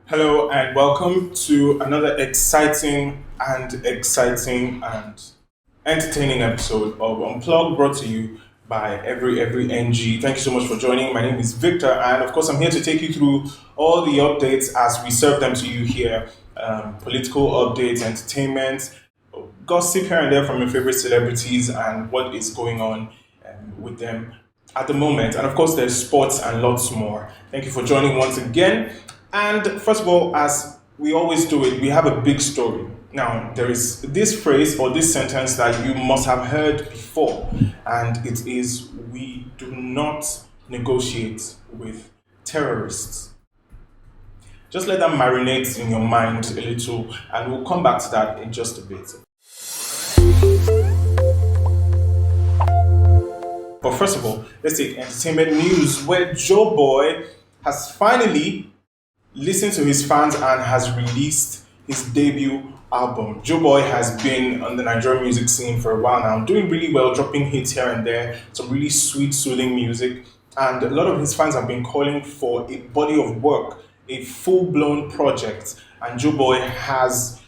Hello and welcome to another exciting and entertaining episode of Unplug brought to you by every NG. Thank you so much for joining. My name is Victor, and of course I'm here to take you through all the updates as we serve them to you here. Political updates, entertainment, gossip here and there from your favorite celebrities and what is going on with them at the moment. And of course, there's sports and lots more. Thank you for joining once again. And first of all, as we always do it, we have a big story. Now, there is this phrase or this sentence that you must have heard before, and it is, we do not negotiate with terrorists. Just let that marinate in your mind a little, and we'll come back to that in just a bit. But first of all, let's take entertainment news where Joeboy has finally listened to his fans and has released his debut album. Joeboy has been on the Nigerian music scene for a while now, doing really well, dropping hits here and there, some really sweet, soothing music. And a lot of his fans have been calling for a body of work, a full-blown project. And Joeboy has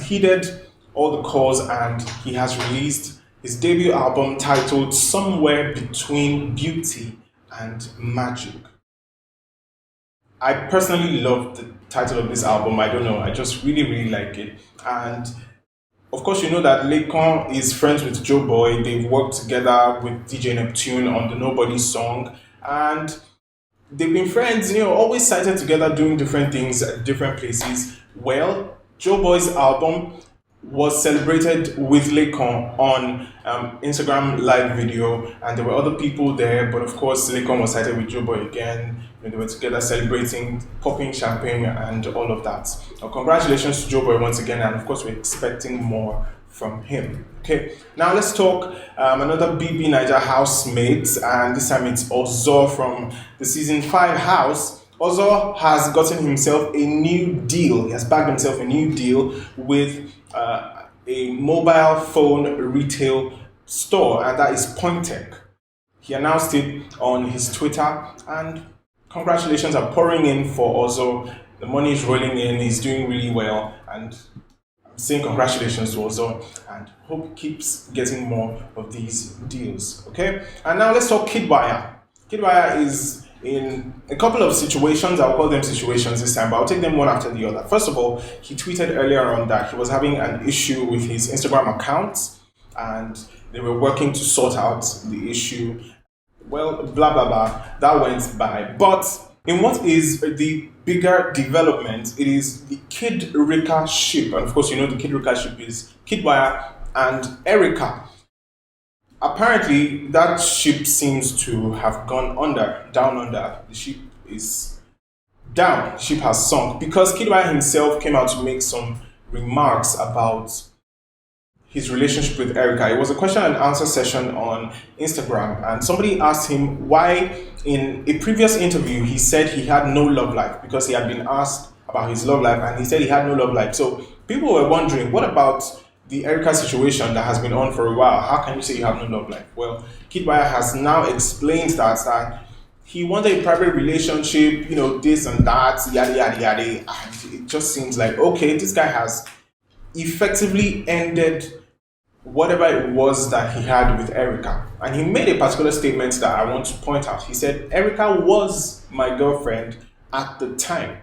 heeded all the calls and he has released his debut album titled Somewhere Between Beauty and Magic. I personally love the title of this album. I don't know, I just really like it. And of course, you know that Laycon is friends with Joeboy. They've worked together with DJ Neptune on the Nobody song. And they've been friends, always cited together doing different things at different places. Well, Joeboy's album was celebrated with Laycon on Instagram live video, and there were other people there, but of course Laycon was cited with Joeboy again. They were together celebrating, popping champagne and all of that. So congratulations to Joeboy once again, and of course we're expecting more from him. Okay, now let's talk another BB Niger housemate, and this time it's Ozo from the season 5 house. Ozo has gotten himself a new deal. He has bagged himself a new deal with a mobile phone retail store, and that is Pointech. He announced it on his Twitter, and congratulations are pouring in for Ozo. The money is rolling in, he's doing really well, and I'm saying congratulations to Ozo, and hope he keeps getting more of these deals. Okay, and now let's talk Kiddwaya. Kiddwaya is in a couple of situations. I'll call them situations this time, but I'll take them one after the other. First of all, he tweeted earlier on that he was having an issue with his Instagram account and they were working to sort out the issue. Well, blah blah blah, that went by. But in what is the bigger development, it is the Kid Rika ship. And of course, you know the Kid Rika ship is Kiddwaya and Erica. Apparently, that ship seems to have gone down under. The ship is down. The ship has sunk because Kiddwaya himself came out to make some remarks about his relationship with Erica. It was a question and answer session on Instagram, and somebody asked him why in a previous interview he said he had no love life, because he had been asked about his love life and he said he had no love life. So people were wondering, what about the Erica situation that has been on for a while? How can you say you have no love life? Well, Kiddwaya has now explained that he wanted a private relationship, this and that, yada yada yada, and it just seems like, okay, this guy has effectively ended whatever it was that he had with Erica. And he made a particular statement that I want to point out. He said, Erica was my girlfriend at the time.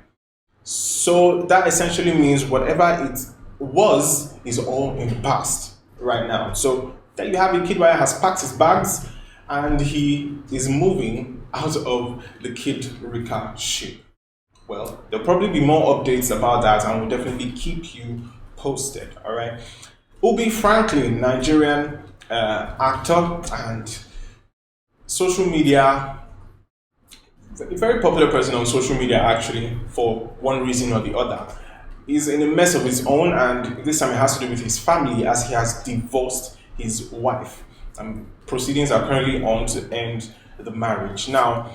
So that essentially means whatever it was is all in the past right now. So there you have it. Kiddwaya has packed his bags and he is moving out of the Kid Rika ship. Well, there'll probably be more updates about that, and we'll definitely keep you posted. All right. Ubi Franklin, Nigerian actor and social media, a very popular person on social media actually, for one reason or the other. He's in a mess of his own, and this time it has to do with his family, as he has divorced his wife. Proceedings are currently on to end the marriage. Now,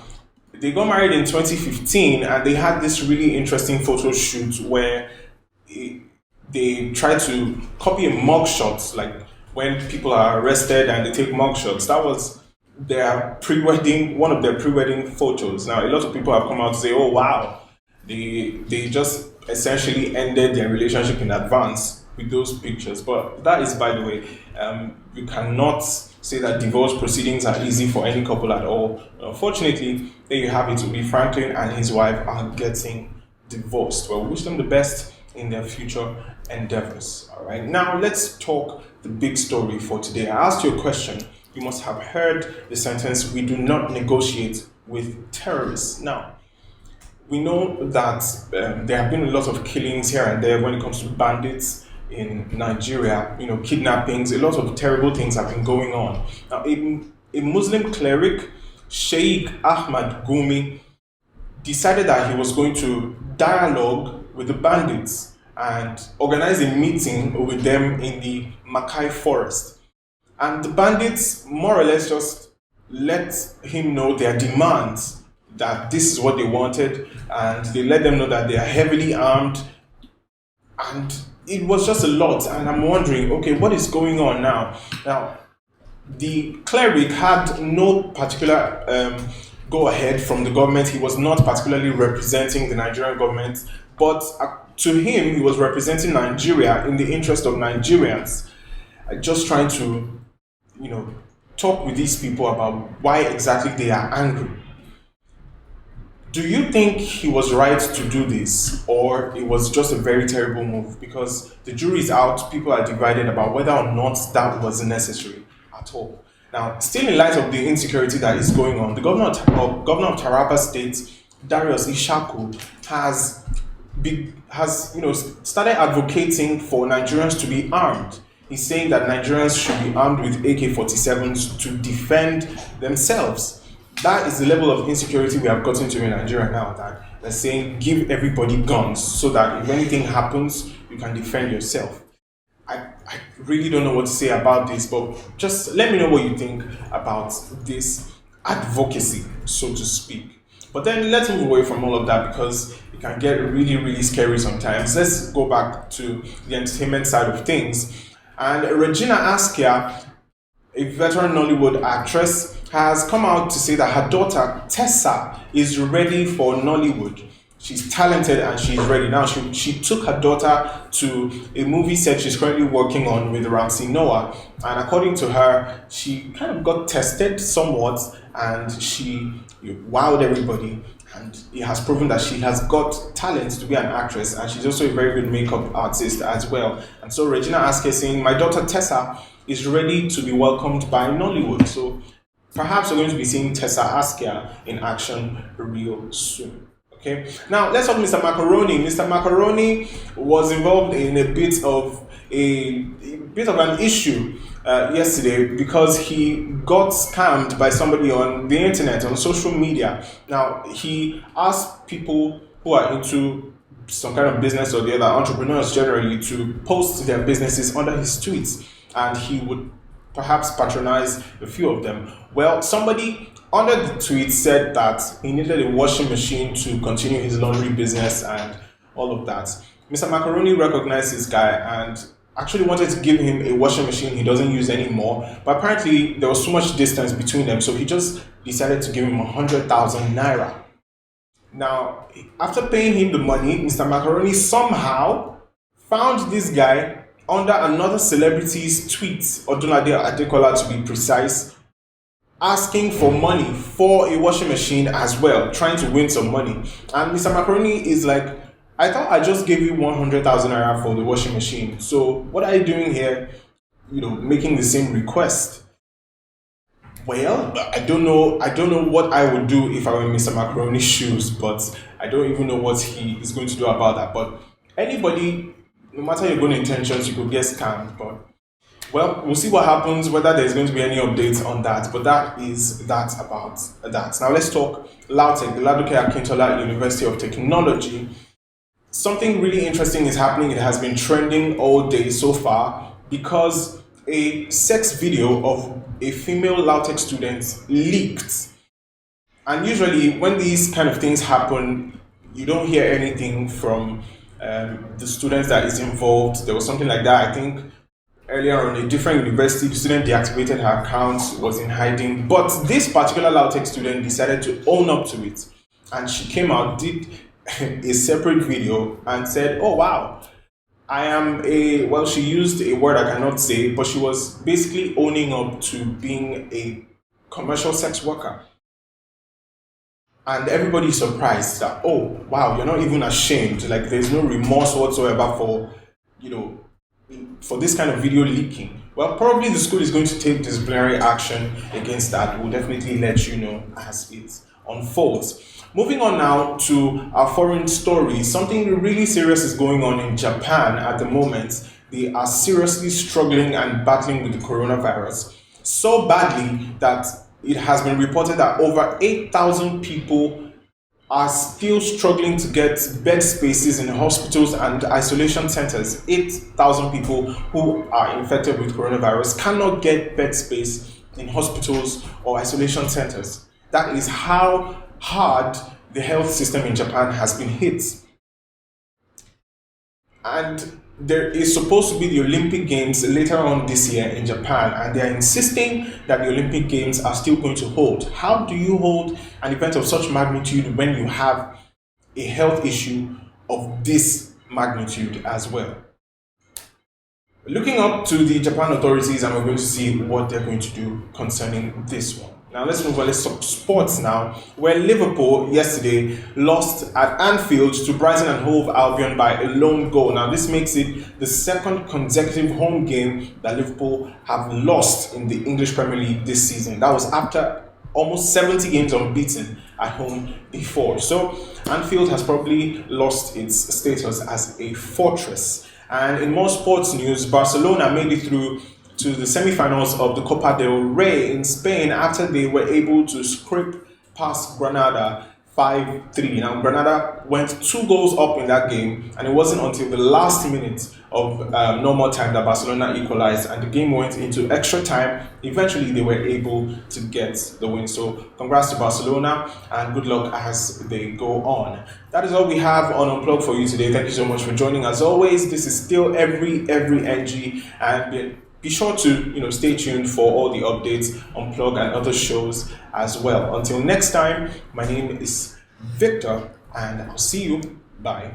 they got married in 2015, and they had this really interesting photo shoot where they tried to copy a mugshot, like when people are arrested and they take mugshots. That was their pre-wedding, one of their pre-wedding photos. Now, a lot of people have come out to say, oh, wow, They just essentially ended their relationship in advance with those pictures. But that is, by the way, you cannot say that divorce proceedings are easy for any couple at all. Unfortunately, there you have it. Ubi Franklin and his wife are getting divorced. Well, we wish them the best in their future endeavors. All right. Now let's talk the big story for today. I asked you a question. You must have heard the sentence, "We do not negotiate with terrorists." Now, we know that there have been a lot of killings here and there when it comes to bandits in Nigeria, kidnappings, a lot of terrible things have been going on. Now, a Muslim cleric, Sheikh Ahmad Gumi, decided that he was going to dialogue with the bandits and organize a meeting with them in the Makkai forest. And the bandits more or less just let him know their demands, that this is what they wanted, and they let them know that they are heavily armed, and it was just a lot. And I'm wondering, okay, what is going on now? Now, the cleric had no particular go ahead from the government. He was not particularly representing the Nigerian government, but to him, he was representing Nigeria in the interest of Nigerians, just trying to, talk with these people about why exactly they are angry. Do you think he was right to do this, or it was just a very terrible move? Because the jury is out, people are divided about whether or not that was necessary at all. Now, still in light of the insecurity that is going on, the governor of Taraba State, Darius Ishaku, has started advocating for Nigerians to be armed. He's saying that Nigerians should be armed with AK-47s to defend themselves. That is the level of insecurity we have gotten to in Nigeria now, that they're saying give everybody guns so that if anything happens, you can defend yourself. I really don't know what to say about this, but just let me know what you think about this advocacy, so to speak. But then let's move away from all of that, because it can get really, really scary sometimes. Let's go back to the entertainment side of things. And Regina Askia, a veteran Nollywood actress, has come out to say that her daughter Tessa is ready for Nollywood. She's talented and she's ready. Now, she took her daughter to a movie set she's currently working on with Ramsey Noah. And according to her, she kind of got tested somewhat and she wowed everybody. And it has proven that she has got talent to be an actress, and she's also a very good makeup artist as well. And so Regina Askia saying, my daughter Tessa is ready to be welcomed by Nollywood. So perhaps we're going to be seeing Tessa Askia in action real soon. Okay. Now let's talk Mr. Macaroni. Mr. Macaroni was involved in a bit of an issue yesterday because he got scammed by somebody on the internet, on social media. Now, he asked people who are into some kind of business or the other, entrepreneurs generally, to post their businesses under his tweets, and he would perhaps patronize a few of them. Well, somebody under the tweet said that he needed a washing machine to continue his laundry business and all of that. Mr. Macaroni recognized this guy and actually wanted to give him a washing machine he doesn't use anymore, but apparently there was too much distance between them, so he just decided to give him 100,000 naira. Now, after paying him the money, Mr. Macaroni somehow found this guy under another celebrity's tweet, Odunlade Adekola to be precise, asking for money for a washing machine as well, trying to win some money. And Mr. Macaroni is like, I thought I just gave you 100,000 naira for the washing machine. So what are you doing here, making the same request? Well, I don't know what I would do if I were in Mr. Macaroni's shoes, but I don't even know what he is going to do about that. But anybody, no matter your good intentions, you could get scammed. But well, we'll see what happens, whether there's going to be any updates on that. But that is that about that. Now let's talk LAUTECH, the Ladoke Akintola University of Technology. Something really interesting is happening. It has been trending all day so far because a sex video of a female LAUTECH student leaked. And usually when these kind of things happen, you don't hear anything from the students that is involved. There was something like that, I think, earlier on a different university. The student deactivated her account, was in hiding. But this particular LAUTECH student decided to own up to it. And she came out, did a separate video and said, "Oh wow, I am a," well, she used a word I cannot say, but she was basically owning up to being a commercial sex worker. And everybody's surprised that, "Oh wow, you're not even ashamed. Like there's no remorse whatsoever for, you know, for this kind of video leaking." Well, probably the school is going to take disciplinary action against that. We'll definitely let you know as it unfolds. Moving on now to our foreign story, something really serious is going on in Japan at the moment. They are seriously struggling and battling with the coronavirus. So badly that it has been reported that over 8,000 people are still struggling to get bed spaces in hospitals and isolation centers. 8,000 people who are infected with coronavirus cannot get bed space in hospitals or isolation centers. That is how hard the health system in Japan has been hit. And there is supposed to be the Olympic Games later on this year in Japan, and they are insisting that the Olympic Games are still going to hold. How do you hold an event of such magnitude when you have a health issue of this magnitude as well? Looking up to the Japan authorities, and we're going to see what they're going to do concerning this one. Now let's move on. Let's talk sports now, where Liverpool yesterday lost at Anfield to Brighton and Hove Albion by a lone goal. Now this makes it the second consecutive home game that Liverpool have lost in the English Premier League this season. That was after almost 70 games unbeaten at home before. So Anfield has probably lost its status as a fortress. And in more sports news, Barcelona made it through to the semifinals of the Copa del Rey in Spain after they were able to scrape past Granada 5-3. Now, Granada went 2 goals up in that game, and it wasn't until the last minute of normal time that Barcelona equalized, and the game went into extra time. Eventually, they were able to get the win. So, congrats to Barcelona, and good luck as they go on. That is all we have on Unplug for you today. Thank you so much for joining. As always, this is still every NG, and be sure to stay tuned for all the updates, Unplug and other shows as well. Until next time, my name is Victor, and I'll see you. Bye.